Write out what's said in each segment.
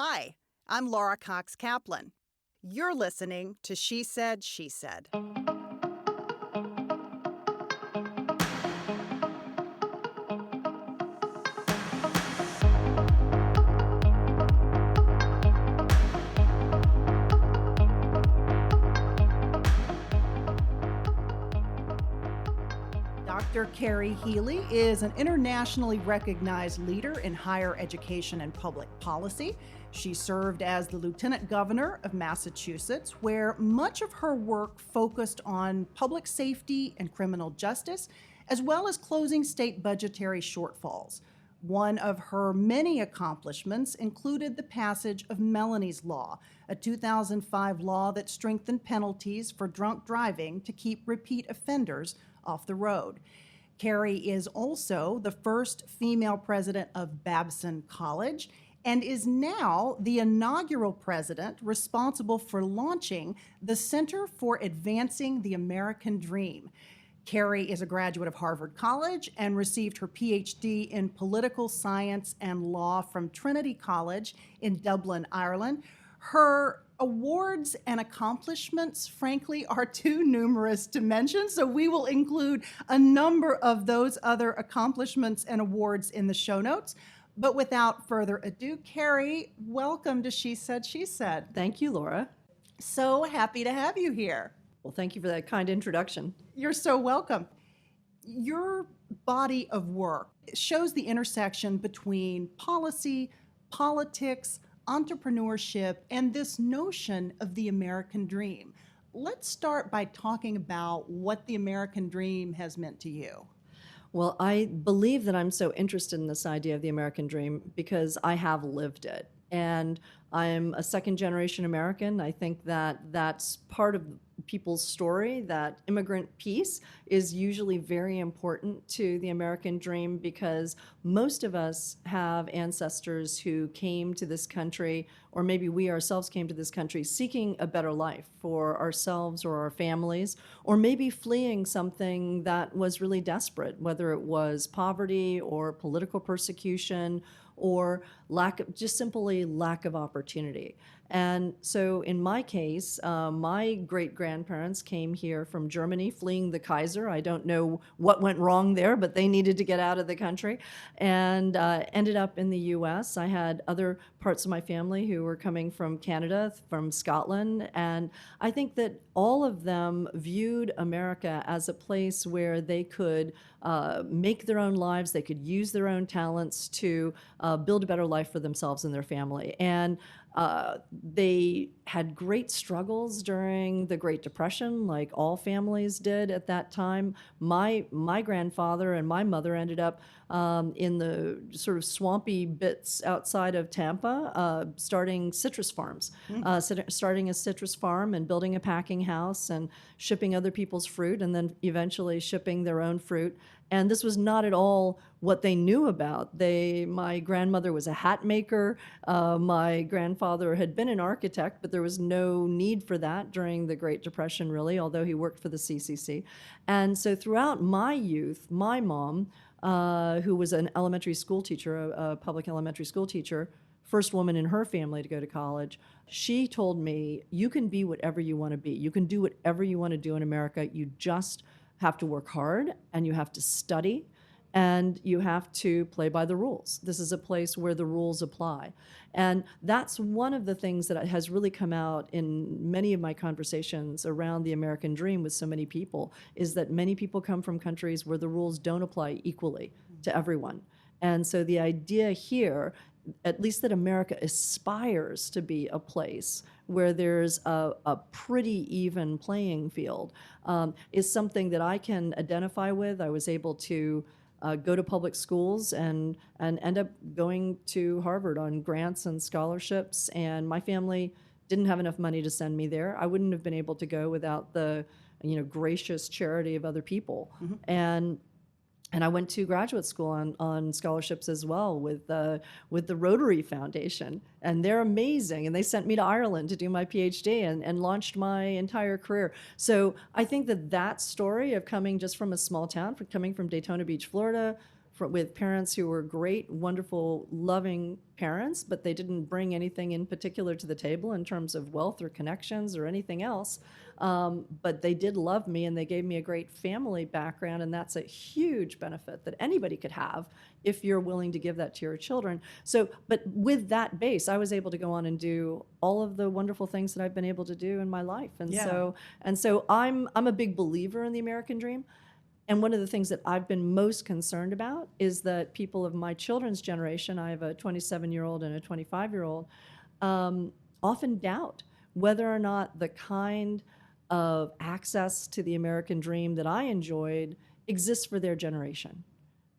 Hi, I'm Laura Cox Kaplan. You're listening to She Said, She Said. Dr. Kerry Healey is an internationally recognized leader in higher education and public policy. She served as the Lieutenant Governor of Massachusetts, where much of her work focused on public safety and criminal justice, as well as closing state budgetary shortfalls. One of her many accomplishments included the passage of Melanie's Law, a 2005 law that strengthened penalties for drunk driving to keep repeat offenders off the road. Kerry is also the first female president of Babson College and is now the inaugural president responsible for launching the Center for Advancing the American Dream. Kerry is a graduate of Harvard College and received her PhD in political science and law from Trinity College in Dublin, Ireland. Her awards and accomplishments, frankly, are too numerous to mention, so we will include a number of those other accomplishments and awards in the show notes. But without further ado, Kerry, welcome to She Said, She Said. Thank you, Laura. So happy to have you here. Well, thank you for that kind introduction. You're so welcome. Your body of work shows the intersection between policy, politics, entrepreneurship, and this notion of the American dream. Let's start by talking about what the American dream has meant to you. Well, I believe that I'm so interested in this idea of the American dream because I have lived it. And I'm a second-generation American. I think that that's part of people's story, that immigrant piece is usually very important to the American dream because most of us have ancestors who came to this country, or maybe we ourselves came to this country seeking a better life for ourselves or our families, or maybe fleeing something that was really desperate, whether it was poverty or political persecution or just simply lack of opportunity. And so in my case, my great-grandparents came here from Germany, fleeing the Kaiser. I don't know what went wrong there, but they needed to get out of the country and ended up in the U.S. I had other parts of my family who were coming from Canada, from Scotland, and I think that all of them viewed America as a place where they could make their own lives, they could use their own talents to build a better life for themselves and their family. And they had great struggles during the Great Depression, like all families did at that time. My grandfather and my mother ended up in the sort of swampy bits outside of Tampa, starting citrus farms, starting a citrus farm and building a packing house and shipping other people's fruit and then eventually shipping their own fruit. And this was not at all what they knew about. My grandmother was a hat maker. My grandfather had been an architect, but there was no need for that during the Great Depression, really, although he worked for the CCC. And so throughout my youth, my mom, who was an elementary school teacher, a public elementary school teacher, first woman in her family to go to college, she told me, you can be whatever you want to be. You can do whatever you want to do in America. You just have to work hard, and you have to study, and you have to play by the rules. This is a place where the rules apply. And that's one of the things that has really come out in many of my conversations around the American dream with so many people, is that many people come from countries where the rules don't apply equally to everyone. And so the idea here, at least that America aspires to be a place where there's a pretty even playing field, is something that I can identify with. I was able to go to public schools and end up going to Harvard on grants and scholarships, and my family didn't have enough money to send me there. I wouldn't have been able to go without the gracious charity of other people. Mm-hmm. And I went to graduate school on scholarships as well with the Rotary Foundation, and they're amazing. And they sent me to Ireland to do my PhD and launched my entire career. So I think that story of coming just from a small town, coming from Daytona Beach, Florida, with parents who were great, wonderful, loving parents, but they didn't bring anything in particular to the table in terms of wealth or connections or anything else. But they did love me, and they gave me a great family background, and that's a huge benefit that anybody could have if you're willing to give that to your children. So, but with that base, I was able to go on and do all of the wonderful things that I've been able to do in my life. And so I'm a big believer in the American dream. And one of the things that I've been most concerned about is that people of my children's generation, I have a 27-year-old and a 25-year-old, often doubt whether or not the kind of access to the American dream that I enjoyed exists for their generation.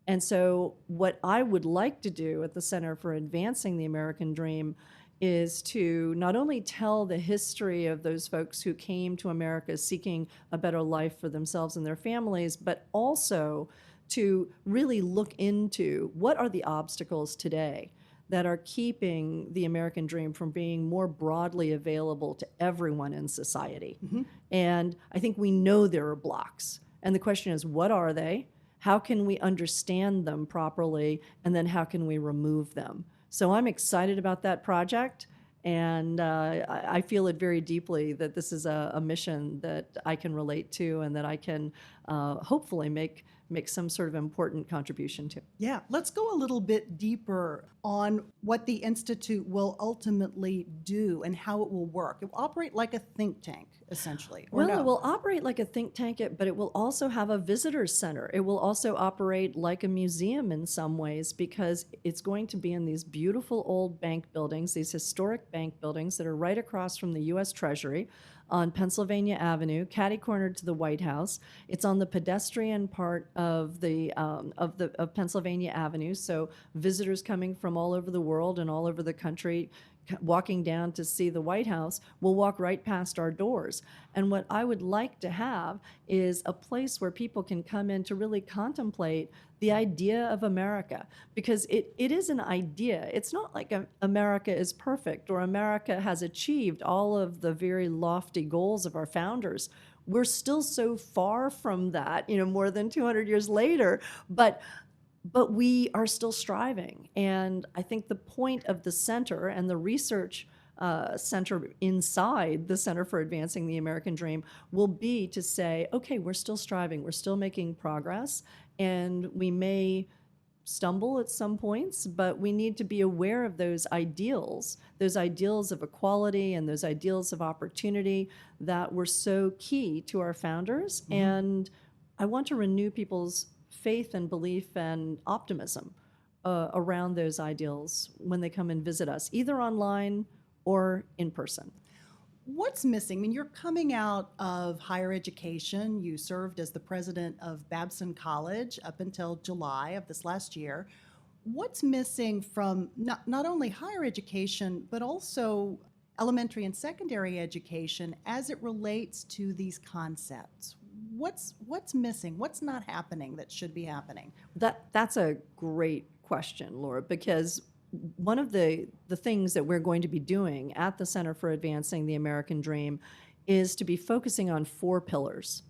And so what I would like to do at the Center for Advancing the American Dream is to not only tell the history of those folks who came to America seeking a better life for themselves and their families, but also to really look into what are the obstacles today that are keeping the American dream from being more broadly available to everyone in society. Mm-hmm. And I think we know there are blocks. And the question is, what are they? How can we understand them properly? And then how can we remove them? So I'm excited about that project, and I feel it very deeply that this is a mission that I can relate to and that I can hopefully make some sort of important contribution to. Yeah, let's go a little bit deeper on what the Institute will ultimately do and how it will work. It will operate like a think tank, essentially. Well, no? It will operate like a think tank, but it will also have a visitor center. It will also operate like a museum in some ways, because it's going to be in these beautiful old bank buildings, these historic bank buildings that are right across from the U.S. Treasury on Pennsylvania Avenue, catty-cornered to the White House. It's on the pedestrian part of Pennsylvania Avenue, so visitors coming from all over the world and all over the country walking down to see the White House will walk right past our doors. And what I would like to have is a place where people can come in to really contemplate the idea of America, because it is an idea. It's not like America is perfect or America has achieved all of the very lofty goals of our founders. We're still so far from that, more than 200 years later, but we are still striving. And I think the point of the center and the research center inside the Center for Advancing the American Dream will be to say, okay, we're still striving, we're still making progress, and we may stumble at some points, but we need to be aware of those ideals of equality and those ideals of opportunity that were so key to our founders. Mm-hmm. And I want to renew people's faith and belief and optimism around those ideals when they come and visit us, either online or in person. What's missing? I mean, you're coming out of higher education. You served as the president of Babson College up until July of this last year. What's missing from not only higher education, but also elementary and secondary education as it relates to these concepts? What's missing? What's not happening that should be happening? That's a great question, Laura, because one of the things that we're going to be doing at the Center for Advancing the American Dream is to be focusing on 4 pillars.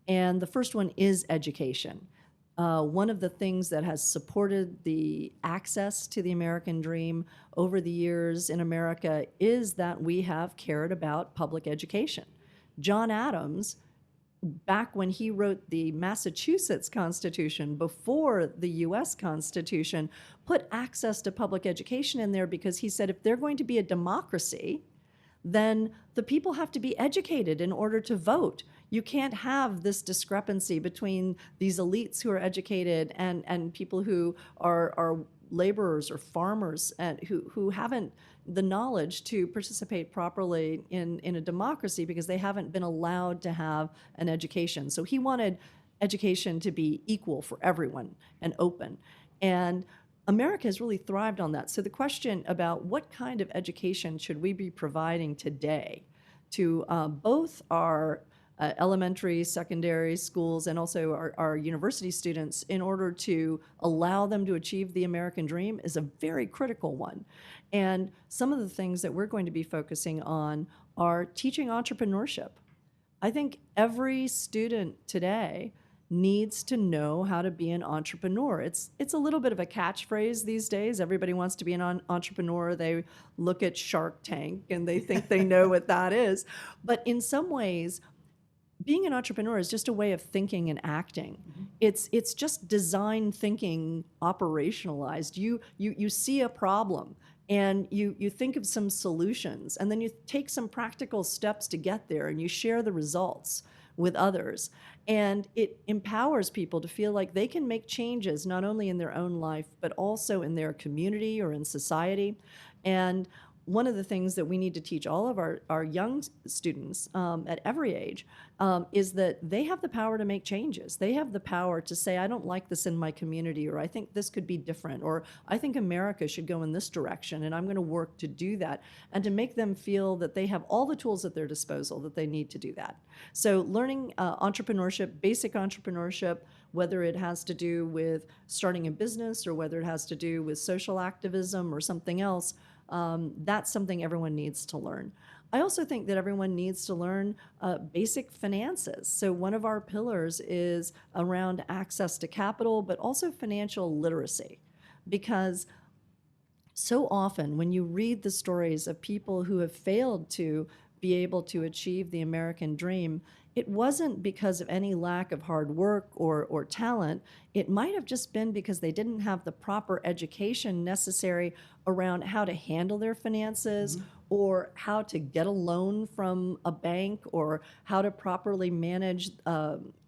And the first one is education. One of the things that has supported the access to the American Dream over the years in America is that we have cared about public education. John Adams, back when he wrote the Massachusetts Constitution before the U.S. Constitution, put access to public education in there because he said if they're going to be a democracy, then the people have to be educated in order to vote. You can't have this discrepancy between these elites who are educated and people who are laborers or farmers and who haven't the knowledge to participate properly in a democracy because they haven't been allowed to have an education. So he wanted education to be equal for everyone and open. And America has really thrived on that. So the question about what kind of education should we be providing today to both our elementary, secondary schools, and also our university students in order to allow them to achieve the American dream is a very critical one. And some of the things that we're going to be focusing on are teaching entrepreneurship. I think every student today needs to know how to be an entrepreneur. It's a little bit of a catchphrase these days. Everybody wants to be an entrepreneur. They look at Shark Tank and they think they know what that is. But in some ways, being an entrepreneur is just a way of thinking and acting. It's just design thinking operationalized. You see a problem and you think of some solutions, and then you take some practical steps to get there, and you share the results with others. And it empowers people to feel like they can make changes not only in their own life, but also in their community or in society. And one of the things that we need to teach all of our young students at every age is that they have the power to make changes. They have the power to say, I don't like this in my community, or I think this could be different, or I think America should go in this direction, and I'm going to work to do that, and to make them feel that they have all the tools at their disposal that they need to do that. So learning entrepreneurship, basic entrepreneurship, whether it has to do with starting a business or whether it has to do with social activism or something else, that's something everyone needs to learn. I also think that everyone needs to learn basic finances. So one of our pillars is around access to capital, but also financial literacy. Because so often when you read the stories of people who have failed to be able to achieve the American dream, it wasn't because of any lack of hard work or talent. It might have just been because they didn't have the proper education necessary around how to handle their finances, or how to get a loan from a bank, or how to properly manage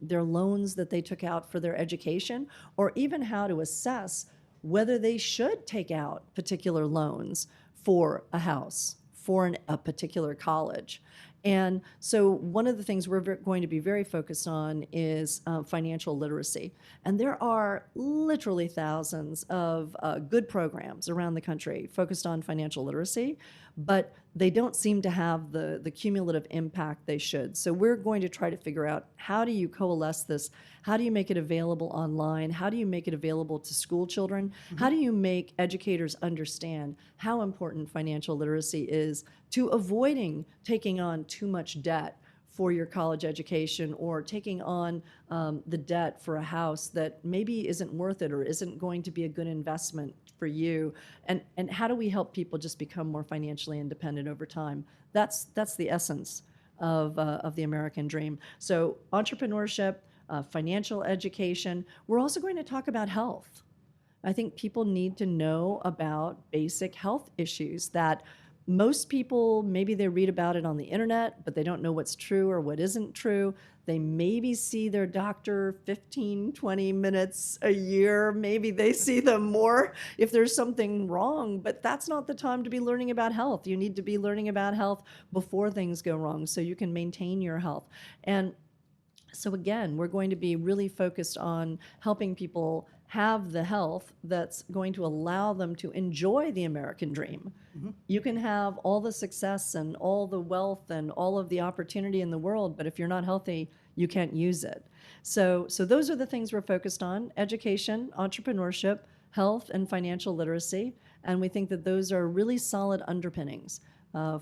their loans that they took out for their education, or even how to assess whether they should take out particular loans for a house, for a particular college. And so one of the things we're going to be very focused on is financial literacy. And there are literally thousands of good programs around the country focused on financial literacy, but they don't seem to have the cumulative impact they should. So we're going to try to figure out, how do you coalesce this? How do you make it available online? How do you make it available to school children? How do you make educators understand how important financial literacy is to avoiding taking on too much debt for your college education, or taking on the debt for a house that maybe isn't worth it or isn't going to be a good investment for you? And how do we help people just become more financially independent over time? That's the essence of the American dream. So entrepreneurship, financial education. We're also going to talk about health. I think people need to know about basic health issues that most people, maybe they read about it on the internet, but they don't know what's true or what isn't true. They maybe see their doctor 15, 20 minutes a year. Maybe they see them more if there's something wrong, but that's not the time to be learning about health. You need to be learning about health before things go wrong so you can maintain your health. And so again, we're going to be really focused on helping people have the health that's going to allow them to enjoy the American dream. You can have all the success and all the wealth and all of the opportunity in the world, but if you're not healthy, you can't use it. So those are the things we're focused on: education, entrepreneurship, health, and financial literacy. And we think that those are really solid underpinnings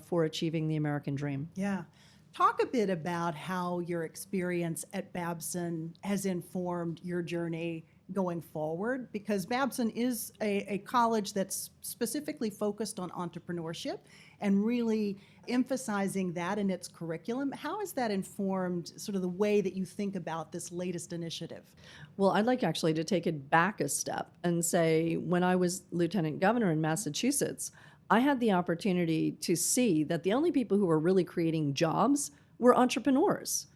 for achieving the American dream. Yeah. Talk a bit about how your experience at Babson has informed your journey going forward, because Babson is a college that's specifically focused on entrepreneurship and really emphasizing that in its curriculum. How has that informed sort of the way that you think about this latest initiative? Well, I'd like actually to take it back a step and say, when I was Lieutenant Governor in Massachusetts, I had the opportunity to see that the only people who were really creating jobs were entrepreneurs.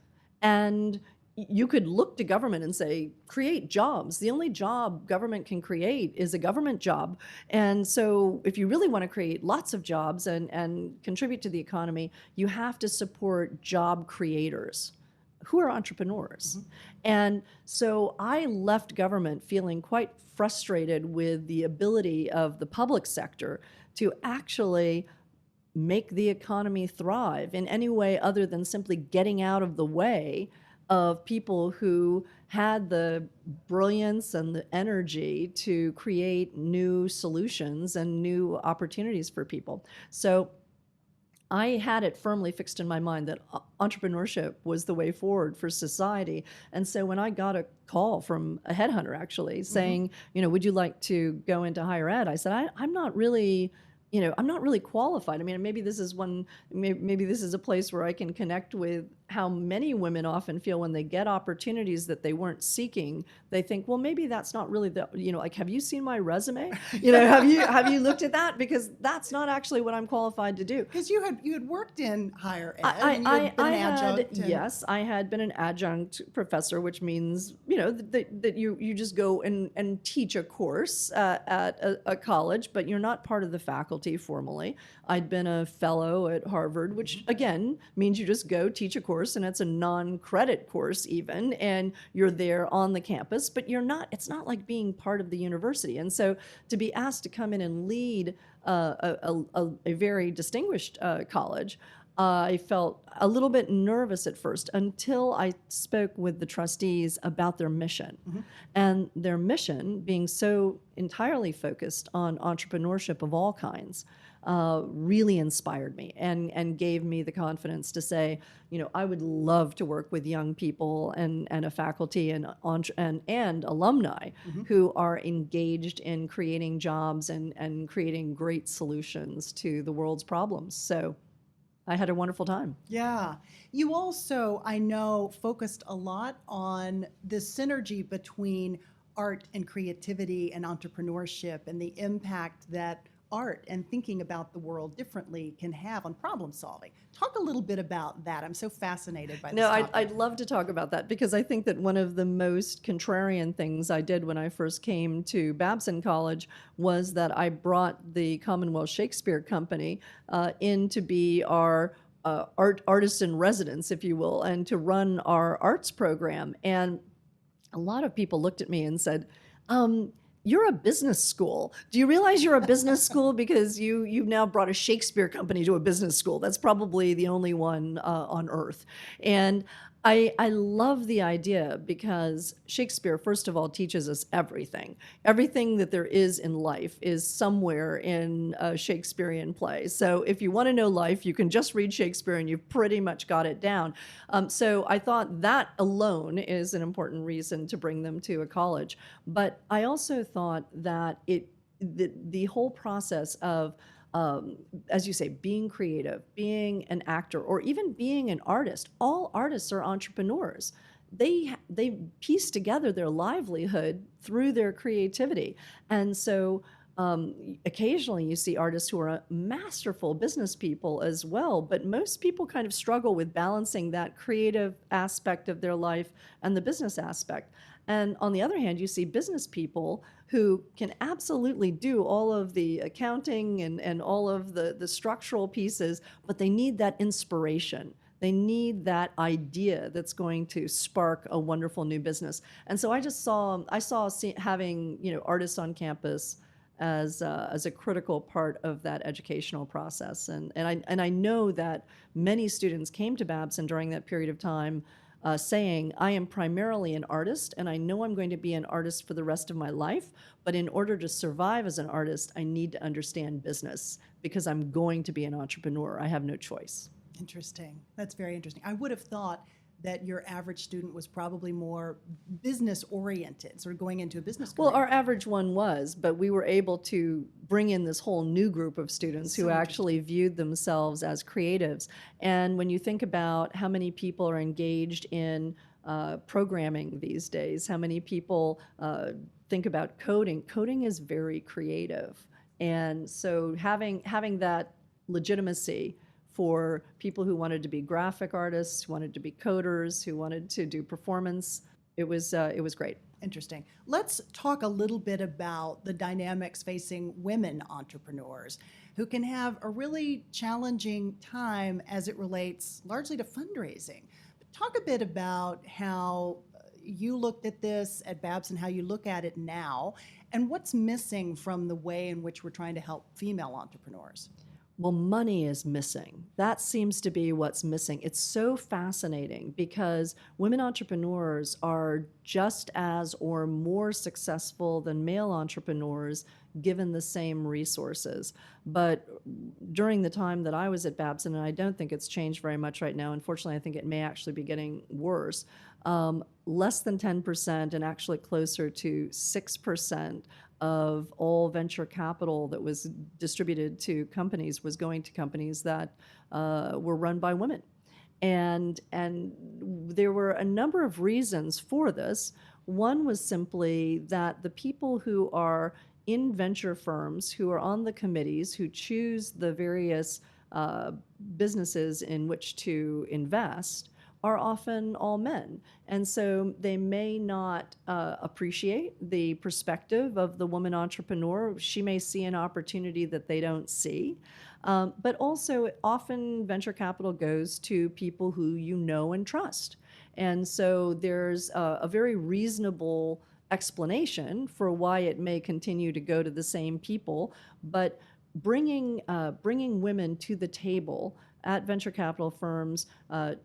And you could look to government and say, create jobs. The only job government can create is a government job. And so if you really want to create lots of jobs and contribute to the economy, you have to support job creators who are entrepreneurs. And so I left government feeling quite frustrated with the ability of the public sector to actually make the economy thrive in any way other than simply getting out of the way of people who had the brilliance and the energy to create new solutions and new opportunities for people. So I had it firmly fixed in my mind that entrepreneurship was the way forward for society. And so when I got a call from a headhunter actually saying, would you like to go into higher ed? I said, I'm not really, I'm not really qualified. I mean, maybe this is maybe this is a place where I can connect with how many women often feel when they get opportunities that they weren't seeking. They think, well, maybe that's not really like, have you seen my resume? Have you looked at that? Because that's not actually what I'm qualified to do. Because you had worked in higher ed, and you had been an adjunct. Yes, I had been an adjunct professor, which means that you just go and teach a course at a college, but you're not part of the faculty formally. I'd been a fellow at Harvard, which again means you just go teach a course, and it's a non-credit course even, and you're there on the campus, but it's not like being part of the university. And so to be asked to come in and lead a very distinguished college, I felt a little bit nervous at first until I spoke with the trustees about their mission. And their mission being so entirely focused on entrepreneurship of all kinds really inspired me and gave me the confidence to say, I would love to work with young people and a faculty and alumni who are engaged in creating jobs and creating great solutions to the world's problems. So I had a wonderful time. Yeah. You also, I know, focused a lot on the synergy between art and creativity and entrepreneurship and the impact that art and thinking about the world differently can have on problem solving. Talk a little bit about that. I'm so fascinated by this topic. I'd love to talk about that because I think that one of the most contrarian things I did when I first came to Babson College was that I brought the Commonwealth Shakespeare Company in to be our artist in residence, if you will, and to run our arts program. And a lot of people looked at me and said, you're a business school. Do you realize you're a business school because you've now brought a Shakespeare company to a business school? That's probably the only one on earth. And I love the idea because Shakespeare, first of all, teaches us everything. Everything that there is in life is somewhere in a Shakespearean play. So if you want to know life, you can just read Shakespeare and you've pretty much got it down. So I thought that alone is an important reason to bring them to a college. But I also thought that the whole process of as you say, being creative, being an actor, or even being an artist. All artists are entrepreneurs. They piece together their livelihood through their creativity. And so occasionally you see artists who are masterful business people as well, but most people kind of struggle with balancing that creative aspect of their life and the business aspect. And on the other hand, you see business people who can absolutely do all of the accounting and all of the structural pieces, but they need that inspiration. They need that idea that's going to spark a wonderful new business. And so I saw having artists on campus as a critical part of that educational process. And I know that many students came to Babson during that period of time saying, I am primarily an artist, and I know I'm going to be an artist for the rest of my life, but in order to survive as an artist, I need to understand business because I'm going to be an entrepreneur. I have no choice. Interesting. That's very interesting. I would have thought that your average student was probably more business-oriented, sort of going into a business career. Well, our average one was, but we were able to bring in this whole new group of students who actually viewed themselves as creatives. And when you think about how many people are engaged in programming these days, how many people think about coding is very creative. And so having that legitimacy for people who wanted to be graphic artists, who wanted to be coders, who wanted to do performance. It was great. Interesting. Let's talk a little bit about the dynamics facing women entrepreneurs who can have a really challenging time as it relates largely to fundraising. Talk a bit about how you looked at this at Babson, how you look at it now, and what's missing from the way in which we're trying to help female entrepreneurs. Well, money is missing. That seems to be what's missing. It's so fascinating because women entrepreneurs are just as or more successful than male entrepreneurs given the same resources. But during the time that I was at Babson, and I don't think it's changed very much right now, unfortunately, I think it may actually be getting worse, less than 10% and actually closer to 6% of all venture capital that was distributed to companies was going to companies that were run by women. And there were a number of reasons for this. One was simply that the people who are in venture firms, who are on the committees, who choose the various businesses in which to invest, are often all men. And so they may not appreciate the perspective of the woman entrepreneur. She may see an opportunity that they don't see. But also, often venture capital goes to people who you know and trust. And so there's a very reasonable explanation for why it may continue to go to the same people, but bringing women to the table at venture capital firms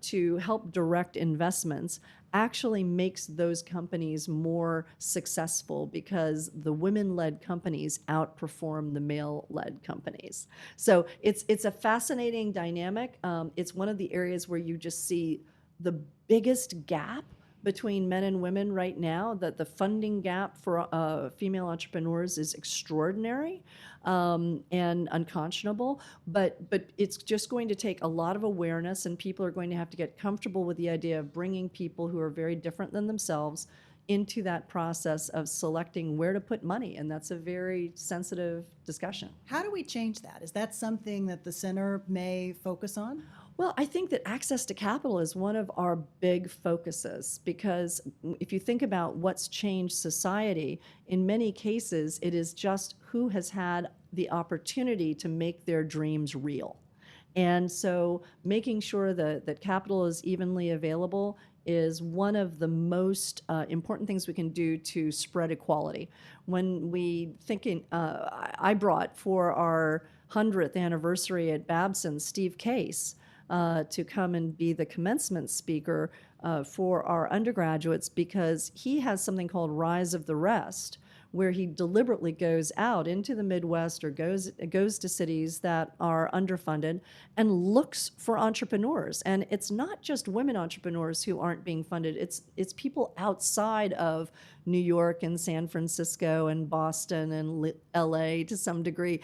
to help direct investments actually makes those companies more successful because the women-led companies outperform the male-led companies. So it's a fascinating dynamic. It's one of the areas where you just see the biggest gap between men and women right now, that the funding gap for female entrepreneurs is extraordinary and unconscionable, but it's just going to take a lot of awareness, and people are going to have to get comfortable with the idea of bringing people who are very different than themselves into that process of selecting where to put money, and that's a very sensitive discussion. How do we change that? Is that something that the center may focus on? Well, I think that access to capital is one of our big focuses because if you think about what's changed society, in many cases, it is just who has had the opportunity to make their dreams real. And so making sure that capital is evenly available is one of the most important things we can do to spread equality. When we thinking, I brought for our 100th anniversary at Babson, Steve Case, to come and be the commencement speaker for our undergraduates because he has something called Rise of the Rest, where he deliberately goes out into the Midwest or goes to cities that are underfunded and looks for entrepreneurs. And it's not just women entrepreneurs who aren't being funded. It's people outside of New York and San Francisco and Boston and LA to some degree.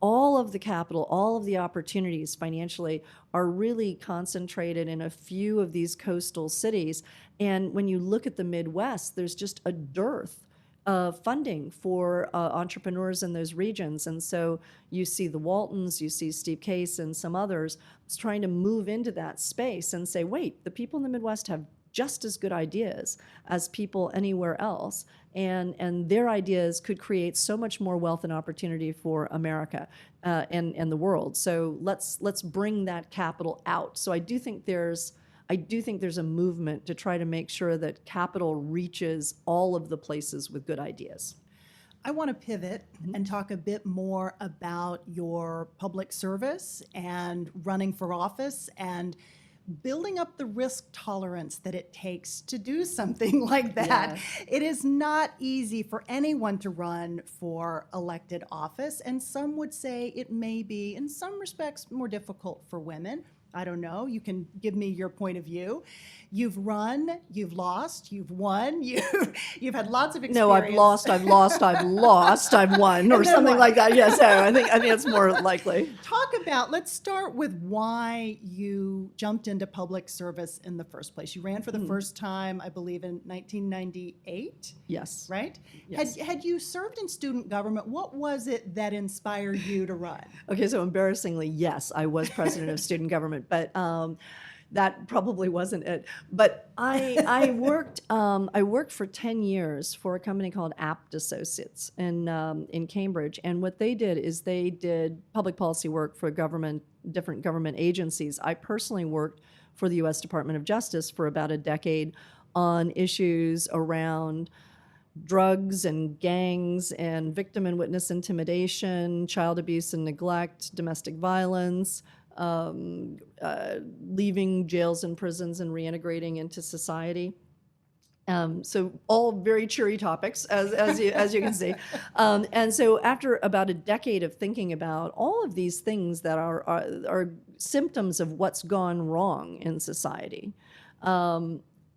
All of the capital, all of the opportunities financially are really concentrated in a few of these coastal cities. And when you look at the Midwest, there's just a dearth funding for entrepreneurs in those regions. And so you see the Waltons, you see Steve Case and some others trying to move into that space and say, wait, the people in the Midwest have just as good ideas as people anywhere else. And their ideas could create so much more wealth and opportunity for America and the world. So let's bring that capital out. So I do think there's a movement to try to make sure that capital reaches all of the places with good ideas. I want to pivot and talk a bit more about your public service and running for office and building up the risk tolerance that it takes to do something like that. Yes. It is not easy for anyone to run for elected office, and some would say it may be, in some respects, more difficult for women. I don't know. You can give me your point of view. You've run, you've lost, you've won, you've had lots of experience. No, I've lost, I've won, or something won. like that. Yes, I think it's more likely. Let's start with why you jumped into public service in the first place. You ran for the first time, I believe, in 1998. Yes. Right? Yes. Had you served in student government? What was it that inspired you to run? Okay, so embarrassingly, yes, I was president of student government, but that probably wasn't it. But I worked for 10 years for a company called Apt Associates in Cambridge, and what they did is they did public policy work for different government agencies. I personally worked for the U.S. Department of Justice for about a decade on issues around drugs and gangs and victim and witness intimidation, child abuse and neglect, domestic violence, leaving jails and prisons and reintegrating into society. So all very cheery topics, as you can see. And so after about a decade of thinking about all of these things that are symptoms of what's gone wrong in society,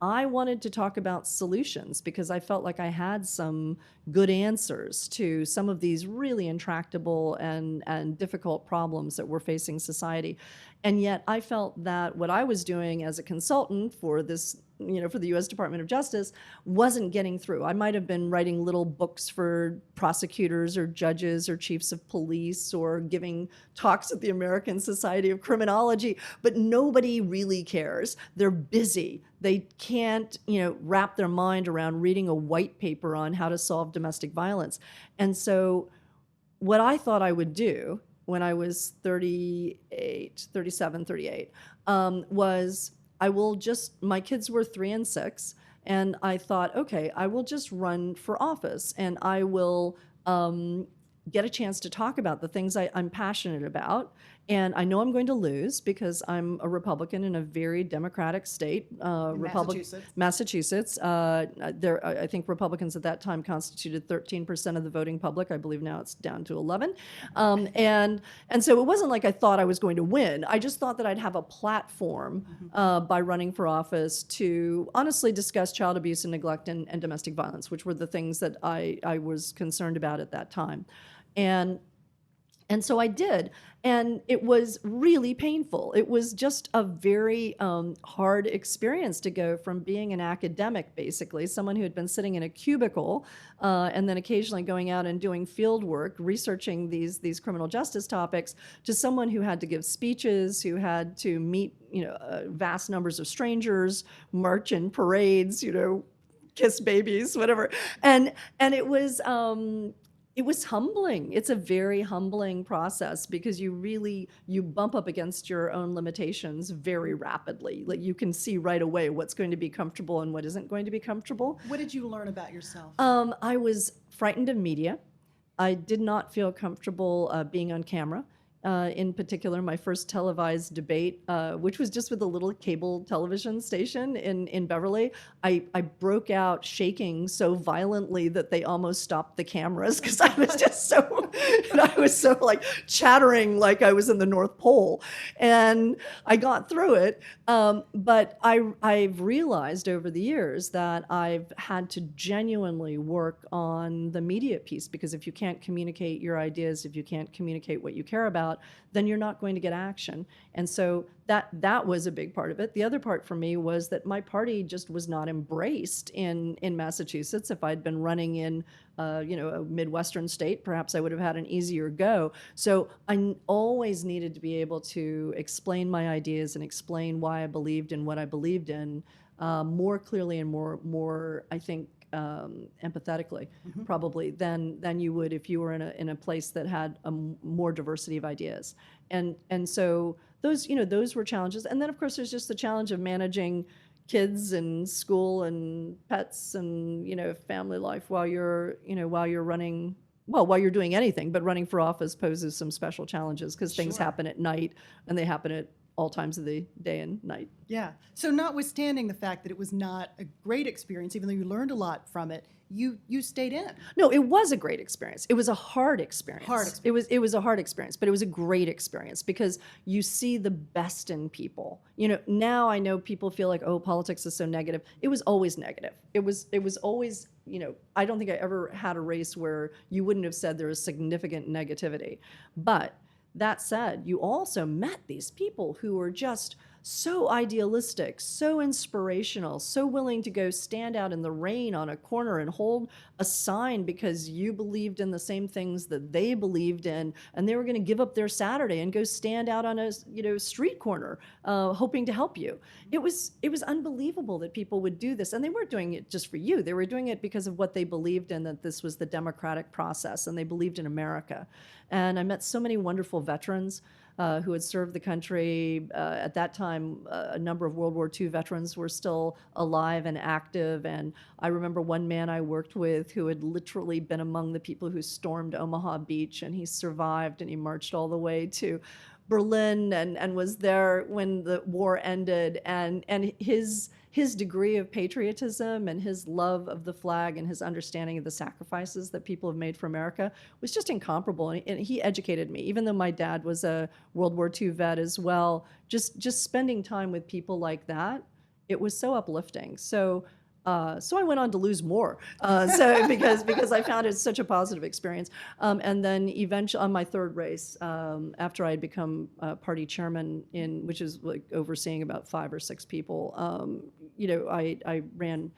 I wanted to talk about solutions because I felt like I had some good answers to some of these really intractable and difficult problems that we're facing society. And yet I felt that what I was doing as a consultant for this, for the U.S. Department of Justice wasn't getting through. I might have been writing little books for prosecutors or judges or chiefs of police or giving talks at the American Society of Criminology, but nobody really cares. They're busy. They can't, wrap their mind around reading a white paper on how to solve domestic violence. And so what I thought I would do when I was 37, 38, was my kids were 3 and 6, and I thought, okay, I will just run for office and I will get a chance to talk about the things I'm passionate about. And I know I'm going to lose because I'm a Republican in a very Democratic state, Massachusetts. I think Republicans at that time constituted 13% of the voting public. I believe now it's down to 11. And so it wasn't like I thought I was going to win. I just thought that I'd have a platform by running for office to honestly discuss child abuse and neglect and domestic violence, which were the things that I was concerned about at that time. And so I did, and it was really painful. It was just a very hard experience to go from being an academic, basically, someone who had been sitting in a cubicle and then occasionally going out and doing field work, researching these criminal justice topics, to someone who had to give speeches, who had to meet vast numbers of strangers, march in parades, kiss babies, whatever, and it was. It was humbling. It's a very humbling process because you bump up against your own limitations very rapidly. Like you can see right away what's going to be comfortable and what isn't going to be comfortable. What did you learn about yourself? I was frightened of media. I did not feel comfortable being on camera. In particular, my first televised debate, which was just with a little cable television station in Beverly, I broke out shaking so violently that they almost stopped the cameras because I was just so like chattering like I was in the North Pole, and I got through it. But I've realized over the years that I've had to genuinely work on the media piece, because if you can't communicate your ideas, if you can't communicate what you care about, then you're not going to get action. And so that was a big part of it. The other part for me was that my party just was not embraced in Massachusetts. If I'd been running in a Midwestern state, perhaps I would have had an easier go. So I always needed to be able to explain my ideas and explain why I believed in what I believed in more clearly and more I think, empathetically, probably than you would if you were in a place that had a more diversity of ideas, and so those were challenges. And then of course there's just the challenge of managing kids and school and pets and family life while you're running. Well, while you're doing anything, but running for office poses some special challenges because things happen at night and they happen at all times of the day and night. Yeah. So notwithstanding the fact that it was not a great experience, even though you learned a lot from it, you stayed in. No, it was a great experience. It was a hard experience. It was a hard experience, but it was a great experience because you see the best in people. Now I know people feel like, oh, politics is so negative. It was always negative. It was always, I don't think I ever had a race where you wouldn't have said there was significant negativity. But that said, you also met these people who were just so idealistic, so inspirational, so willing to go stand out in the rain on a corner and hold a sign because you believed in the same things that they believed in, and they were going to give up their Saturday and go stand out on a street corner, hoping to help you. It was unbelievable that people would do this, and they weren't doing it just for you. They were doing it because of what they believed in, that this was the democratic process, and they believed in America. And I met so many wonderful veterans. who had served the country. At that time, a number of World War II veterans were still alive and active. And I remember one man I worked with who had literally been among the people who stormed Omaha Beach, and he survived, and he marched all the way to Berlin and was there when the war ended. And his degree of patriotism and his love of the flag and his understanding of the sacrifices that people have made for America was just incomparable. And he educated me, even though my dad was a World War II vet as well. Just spending time with people like that, it was so uplifting. So I went on to lose more. Because I found it such a positive experience. And then eventually, on my third race, after I had become party chairman, which is like overseeing about 5 or 6 people, I ran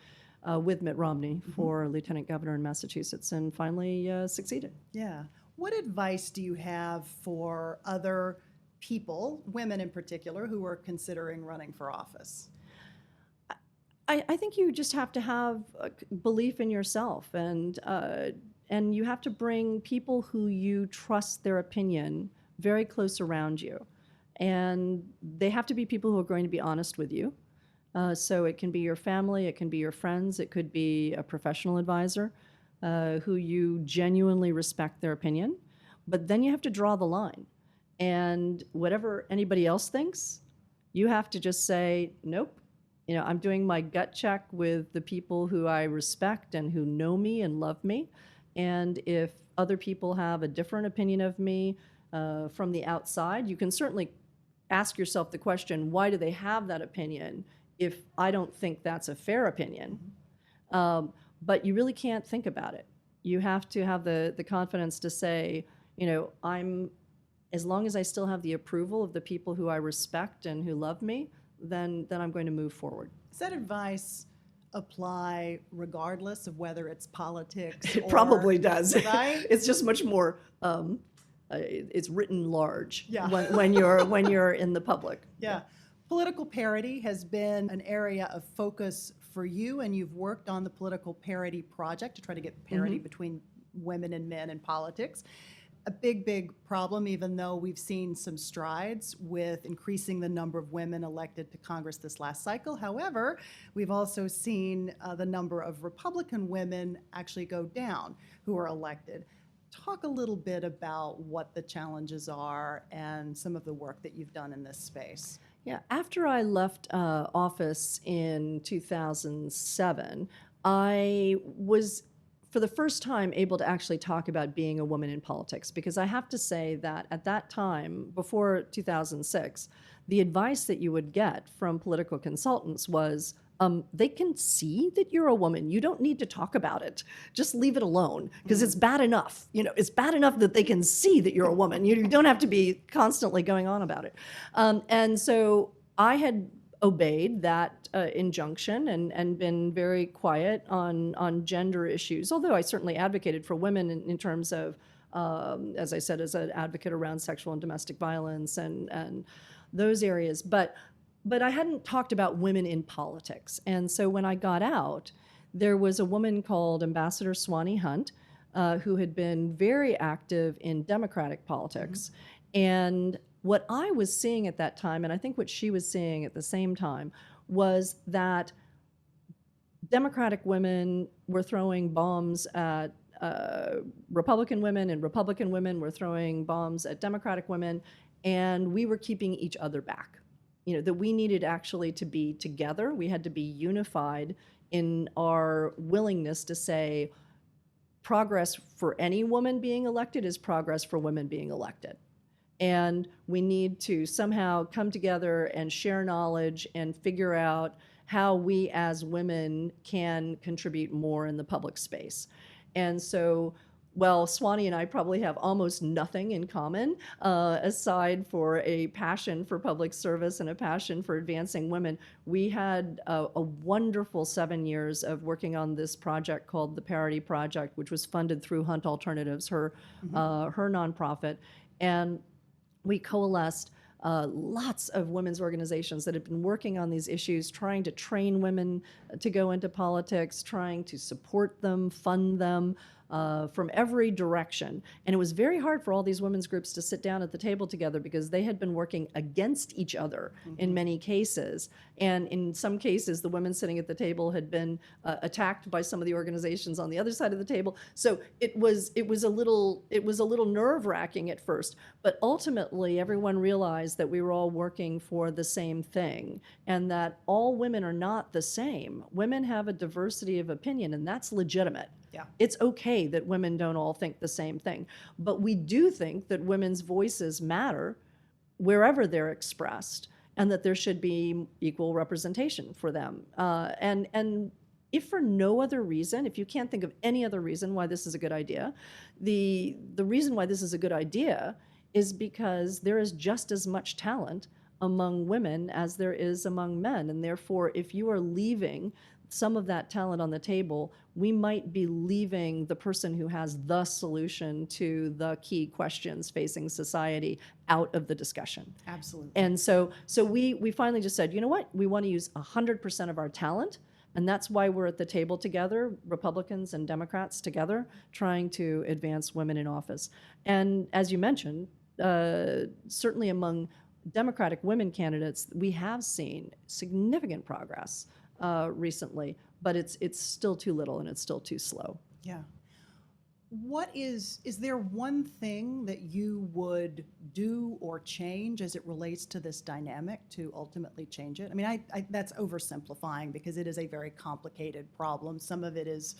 with Mitt Romney for lieutenant governor in Massachusetts, and finally succeeded. Yeah. What advice do you have for other people, women in particular, who are considering running for office? I think you just have to have belief in yourself, and you have to bring people who you trust their opinion very close around you, and they have to be people who are going to be honest with you. So it can be your family, it can be your friends, it could be a professional advisor who you genuinely respect their opinion, but then you have to draw the line, and whatever anybody else thinks, you have to just say, nope. I'm doing my gut check with the people who I respect and who know me and love me. And if other people have a different opinion of me from the outside, you can certainly ask yourself the question, why do they have that opinion if I don't think that's a fair opinion? But you really can't think about it. You have to have the confidence to say, as long as I still have the approval of the people who I respect and who love me, then I'm going to move forward. Does that advice apply regardless of whether it's politics? It probably does. Right? It's just much more. It's written large. Yeah. when you're in the public. Yeah. Political parity has been an area of focus for you, and you've worked on the Political Parity Project to try to get parity between women and men in politics. A big problem, even though we've seen some strides with increasing the number of women elected to Congress this last cycle. However, we've also seen the number of Republican women actually go down who are elected. Talk a little bit about what the challenges are and some of the work that you've done in this space. Yeah, after I left office in 2007, I was for the first time able to actually talk about being a woman in politics, because I have to say that at that time, before 2006, the advice that you would get from political consultants was, they can see that you're a woman. You don't need to talk about it. Just leave it alone, because it's bad enough. It's bad enough that they can see that you're a woman. You don't have to be constantly going on about it. And so I had obeyed that injunction and been very quiet on gender issues, although I certainly advocated for women in terms of, as I said, as an advocate around sexual and domestic violence and those areas. But I hadn't talked about women in politics. And so when I got out, there was a woman called Ambassador Swanee Hunt, who had been very active in Democratic politics. And what I was seeing at that time, and I think what she was seeing at the same time, was that Democratic women were throwing bombs at Republican women, and Republican women were throwing bombs at Democratic women, and we were keeping each other back. That we needed actually to be together. We had to be unified in our willingness to say progress for any woman being elected is progress for women being elected. And we need to somehow come together and share knowledge and figure out how we as women can contribute more in the public space. And so, well, Swanee and I probably have almost nothing in common, aside for a passion for public service and a passion for advancing women. We had a wonderful 7 years of working on this project called the Parity Project, which was funded through Hunt Alternatives, her nonprofit. And we coalesced lots of women's organizations that have been working on these issues, trying to train women to go into politics, trying to support them, fund them, from every direction. And it was very hard for all these women's groups to sit down at the table together because they had been working against each other in many cases. And in some cases, the women sitting at the table had been attacked by some of the organizations on the other side of the table. So it was a little nerve-wracking at first. But ultimately, everyone realized that we were all working for the same thing, and that all women are not the same. Women have a diversity of opinion, and that's legitimate. Yeah. It's okay that women don't all think the same thing. But we do think that women's voices matter wherever they're expressed, and that there should be equal representation for them. And if for no other reason, if you can't think of any other reason why this is a good idea, the reason why this is a good idea is because there is just as much talent among women as there is among men. And therefore, if you are leaving some of that talent on the table, we might be leaving the person who has the solution to the key questions facing society out of the discussion. Absolutely. And so we finally just said, you know what? We want to use 100% of our talent. And that's why we're at the table together, Republicans and Democrats together, trying to advance women in office. And as you mentioned, certainly among Democratic women candidates, we have seen significant progress recently, but it's still too little and it's still too slow. Yeah. Is there one thing that you would do or change as it relates to this dynamic to ultimately change it? I mean, I that's oversimplifying because it is a very complicated problem. Some of it is,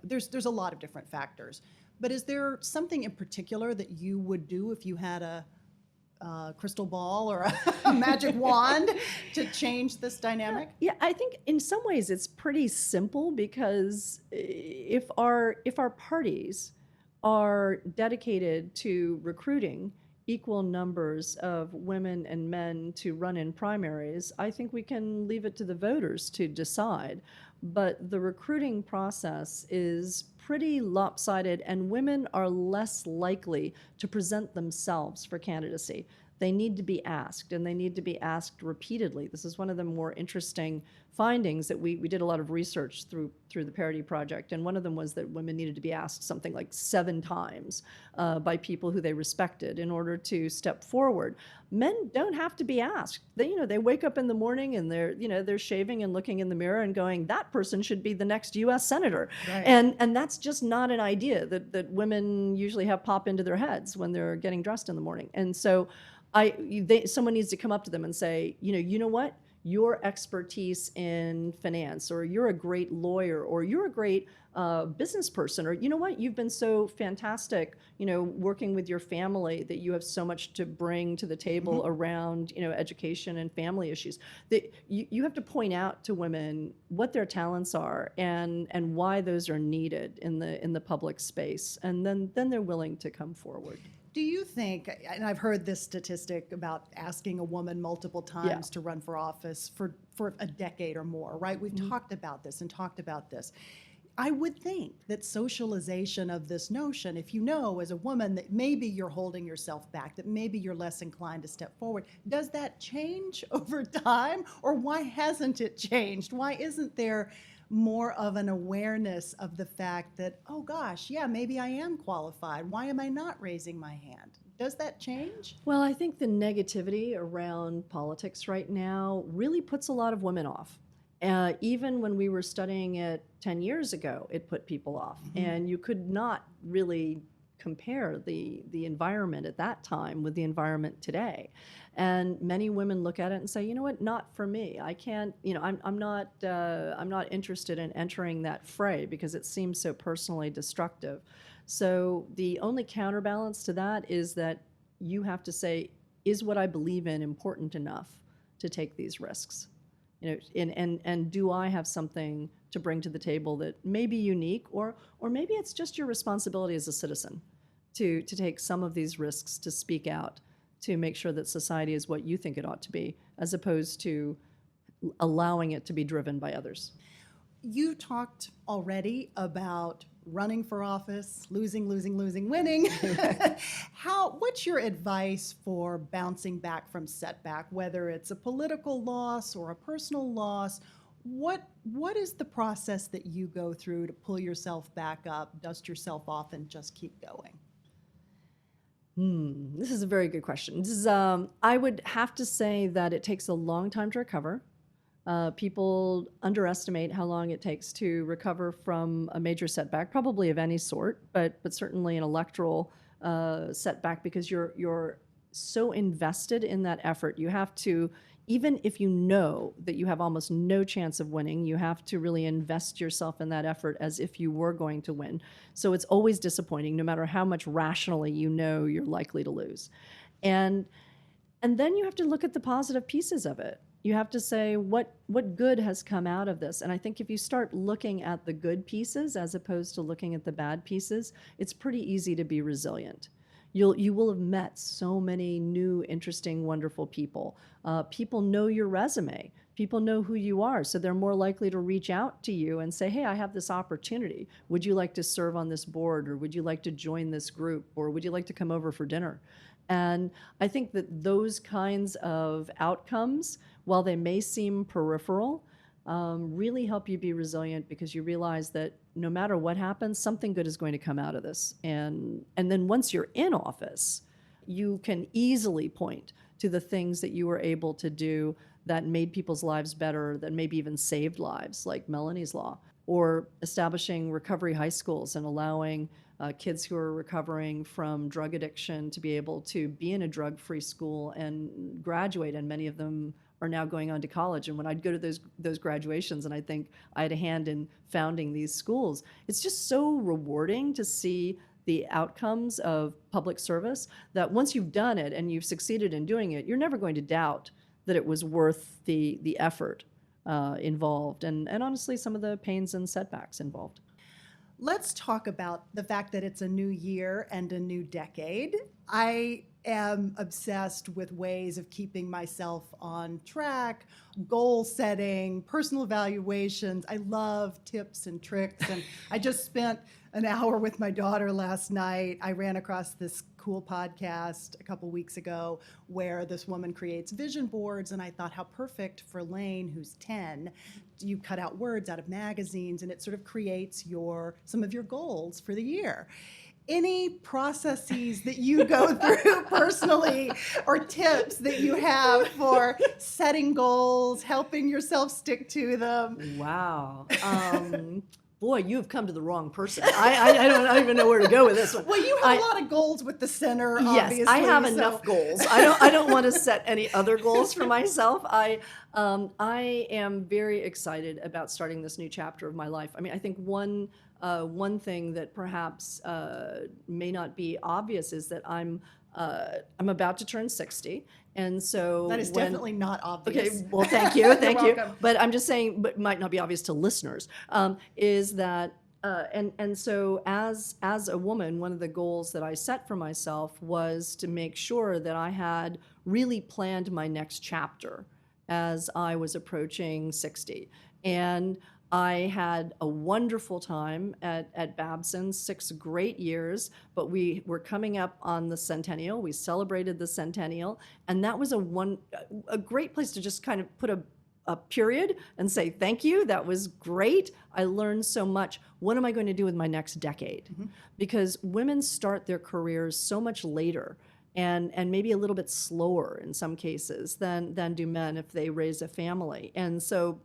there's a lot of different factors. But is there something in particular that you would do if you had a crystal ball or a magic wand to change this dynamic? Yeah, I think in some ways it's pretty simple because if our parties are dedicated to recruiting equal numbers of women and men to run in primaries, I think we can leave it to the voters to decide. But the recruiting process is pretty lopsided, and women are less likely to present themselves for candidacy. They need to be asked, and they need to be asked repeatedly. This is one of the more interesting findings that we did a lot of research through the Parity Project, and one of them was that women needed to be asked something like 7 times by people who they respected in order to step forward. Men don't have to be asked. They wake up in the morning and they're shaving and looking in the mirror and going, that person should be the next U.S. senator. Right. And that's just not an idea that women usually have pop into their heads when they're getting dressed in the morning. And so someone needs to come up to them and say, you know what? Your expertise in finance, or you're a great lawyer, or you're a great business person, or you know what? You've been so fantastic, working with your family that you have so much to bring to the table around, education and family issues. That you have to point out to women what their talents are and why those are needed in the public space, and then they're willing to come forward. Do you think, and I've heard this statistic about asking a woman multiple times to run for office for a decade or more, right? We've talked about this. I would think that socialization of this notion, if you know as a woman that maybe you're holding yourself back, that maybe you're less inclined to step forward, does that change over time? Or why hasn't it changed? Why isn't there more of an awareness of the fact that, oh gosh, yeah, maybe I am qualified. Why am I not raising my hand? Does that change? Well, I think the negativity around politics right now really puts a lot of women off. Even when we were studying it 10 years ago, it put people off. And you could not really compare the environment at that time with the environment today. And many women look at it and say, you know what, not for me. I can't, I'm not interested in entering that fray because it seems so personally destructive. So the only counterbalance to that is that you have to say, is what I believe in important enough to take these risks? And do I have something to bring to the table that may be unique, or maybe it's just your responsibility as a citizen to take some of these risks, to speak out, to make sure that society is what you think it ought to be, as opposed to allowing it to be driven by others. You talked already about running for office, losing, winning. What's your advice for bouncing back from setback, whether it's a political loss or a personal loss? What is the process that you go through to pull yourself back up, dust yourself off, and just keep going? This is a very good question. This is, I would have to say that it takes a long time to recover. People underestimate how long it takes to recover from a major setback, probably of any sort, but certainly an electoral setback, because you're so invested in that effort. You have to, even if you know that you have almost no chance of winning, you have to really invest yourself in that effort as if you were going to win. So it's always disappointing, no matter how much rationally you know you're likely to lose. And then you have to look at the positive pieces of it. You have to say, what good has come out of this? And I think if you start looking at the good pieces as opposed to looking at the bad pieces, it's pretty easy to be resilient. You will have met so many new, interesting, wonderful people. People know your resume. People know who you are, so they're more likely to reach out to you and say, hey, I have this opportunity. Would you like to serve on this board, or would you like to join this group, or would you like to come over for dinner? And I think that those kinds of outcomes, while they may seem peripheral, really help you be resilient, because you realize that no matter what happens, something good is going to come out of this. And then once you're in office, you can easily point to the things that you were able to do that made people's lives better, that maybe even saved lives, like Melanie's Law, or establishing recovery high schools and allowing kids who are recovering from drug addiction to be able to be in a drug-free school and graduate, and many of them are now going on to college. And when I'd go to those graduations, and I think I had a hand in founding these schools, it's just so rewarding to see the outcomes of public service, that once you've done it and you've succeeded in doing it, you're never going to doubt that it was worth the effort involved, and honestly, some of the pains and setbacks involved. Let's talk about the fact that it's a new year and a new decade. I am obsessed with ways of keeping myself on track, goal setting, personal evaluations. I love tips and tricks. And I just spent an hour with my daughter last night. I ran across this cool podcast a couple weeks ago where this woman creates vision boards, and I thought, how perfect for Lane, who's 10. You cut out words out of magazines, and it sort of creates some of your goals for the year. Any processes that you go through personally, or tips that you have for setting goals, helping yourself stick to them? Wow. Boy, you've come to the wrong person. I don't even know where to go with this one. Well, you have a lot of goals with the center, obviously. Yes, I have enough goals. I don't want to set any other goals for myself. I am very excited about starting this new chapter of my life. I mean, I think one thing that perhaps may not be obvious is that I'm about to turn 60. And so that is definitely not obvious. Okay, well, thank you. Thank you. Welcome. But I'm just saying, but might not be obvious to listeners, is that, and so as a woman, one of the goals that I set for myself was to make sure that I had really planned my next chapter as I was approaching 60. And I had a wonderful time at Babson, 6 great years, but we were coming up on the centennial. We celebrated the centennial, and that was a great place to just kind of put a period and say, thank you, that was great. I learned so much. What am I going to do with my next decade? Mm-hmm. Because women start their careers so much later, and maybe a little bit slower in some cases than do men if they raise a family. And so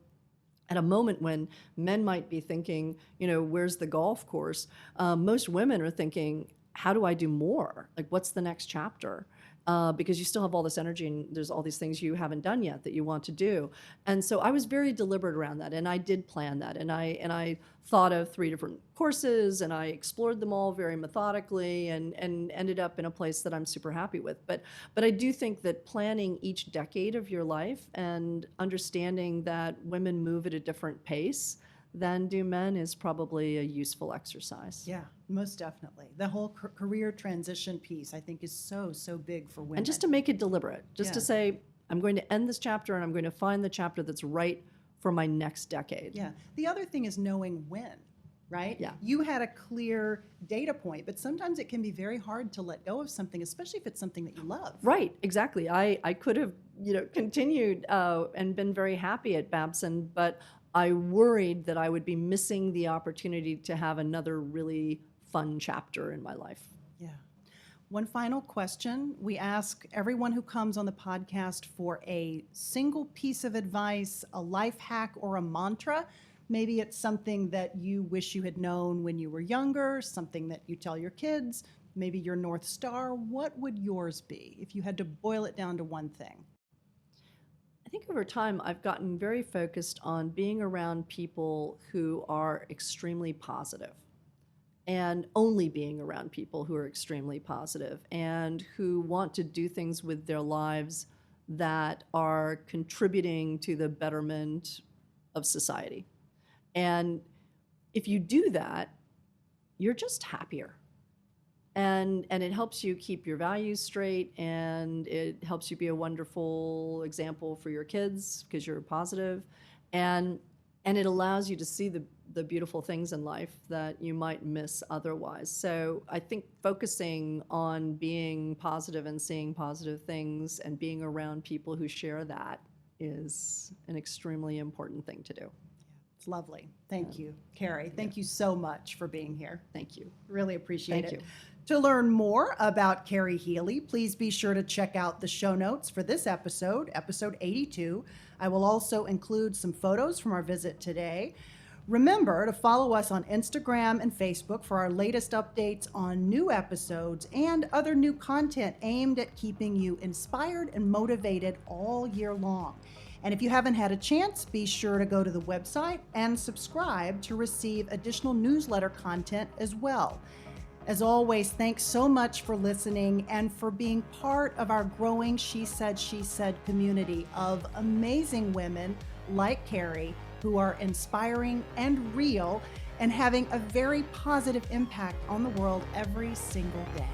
at a moment when men might be thinking, where's the golf course? Most women are thinking, how do I do more? Like, what's the next chapter? Because you still have all this energy and there's all these things you haven't done yet that you want to do. And so I was very deliberate around that, and I did plan that, and I thought of 3 different courses, and I explored them all very methodically, and ended up in a place that I'm super happy with. But I do think that planning each decade of your life and understanding that women move at a different pace than do men is probably a useful exercise. Yeah, most definitely. The whole career transition piece, I think, is so big for women. And just to make it deliberate, to say, I'm going to end this chapter and I'm going to find the chapter that's right for my next decade. Yeah. The other thing is knowing when, right? Yeah. You had a clear data point, but sometimes it can be very hard to let go of something, especially if it's something that you love. Right, exactly. I could have, continued and been very happy at Babson, but I worried that I would be missing the opportunity to have another really fun chapter in my life. Yeah. One final question. We ask everyone who comes on the podcast for a single piece of advice, a life hack, or a mantra. Maybe it's something that you wish you had known when you were younger, something that you tell your kids, maybe your North Star. What would yours be if you had to boil it down to one thing? I think over time, I've gotten very focused on being around people who are extremely positive, and only being around people who are extremely positive and who want to do things with their lives that are contributing to the betterment of society. And if you do that, you're just happier. And it helps you keep your values straight, and it helps you be a wonderful example for your kids because you're positive, and it allows you to see the beautiful things in life that you might miss otherwise. So I think focusing on being positive and seeing positive things and being around people who share that is an extremely important thing to do. It's lovely. Thank you, Kerry. Thank you so much for being here. Thank you. Really appreciate Thank it. you. To learn more about Kerry Healey, please be sure to check out the show notes for this episode, episode 82. I will also include some photos from our visit today. Remember to follow us on Instagram and Facebook for our latest updates on new episodes and other new content aimed at keeping you inspired and motivated all year long. And if you haven't had a chance, be sure to go to the website and subscribe to receive additional newsletter content as well. As always, thanks so much for listening and for being part of our growing She Said community of amazing women like Kerry who are inspiring and real and having a very positive impact on the world every single day.